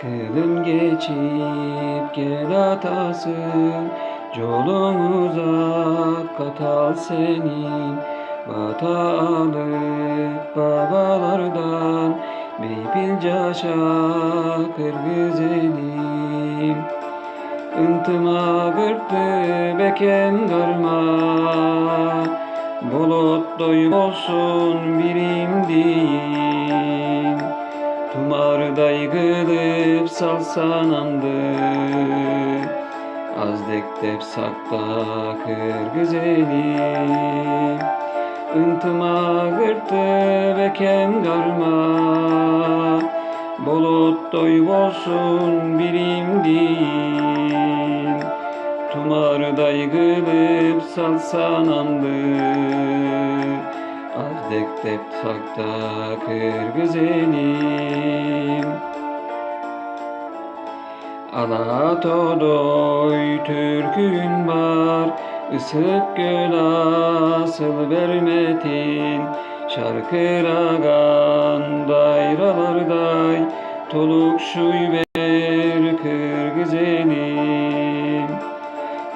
Kılın geçip gel atasın, yolun uzak katal senin. Batalık babalardan bir caşa güzelim. Intıma gırttı beken karma, bulut doyum olsun birim değil. Tumarday gılıp salsan andı, az dektep sakta kır güzelim. Intıma gırttı beken karma, bulut doyum olsun birim değil. Tumarday gılıp salsan andı, az dektep sakta kır güzelim. Ala todoy türkün var, ısık göl asıl vermetin. Şarkıragan dayralarday, toluk şuy ver kır güzelim.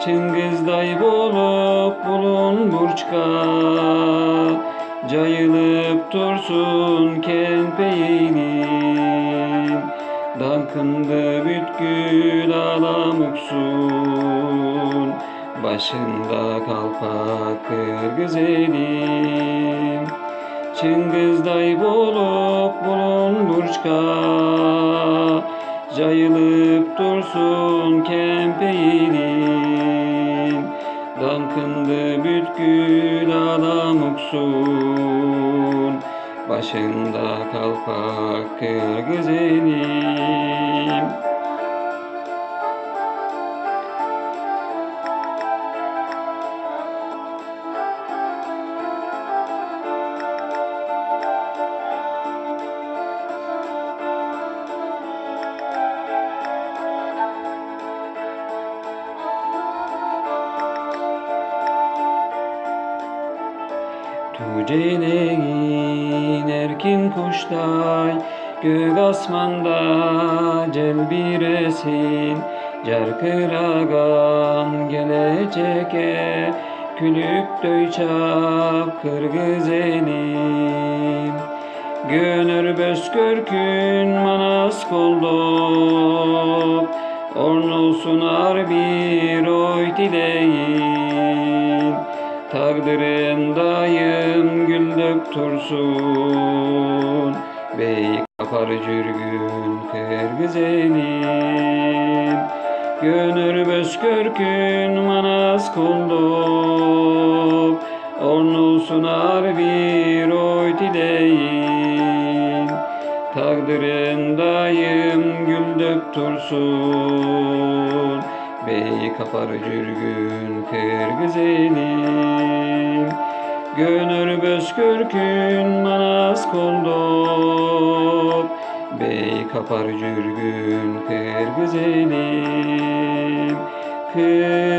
Çıngızday bolup bulun burçka, cayılıp dursun kenpeğinin. Dankındı bütkül alamuksun, başında kalpak kır güzelim. Çıngızday bolup bulun burçka, cayılıp dursun kempeğinin. Dankındı bütkül alamuksun, başında kalpak kır güzelim. Tuğceleğin erkin kuştay, gök asmanda celbiresin. Carkıragan geleceğe, külük döyçap kır güzelim. Gönür bözkörkün manas kolduk, ornu sunar bir oy dileğin. Takdirindayım gül döktürsun, bey kapar cürgün kır güzelim. Gönür bözkörkün manas kolduk, ornu sunar bir oy dileğin. Takdirindayım gül döktürsun, bey kapar cürgün kır güzelim. Gönür bözkörkün manas kolduk, bey kapar cürgün kır güzelim. Kır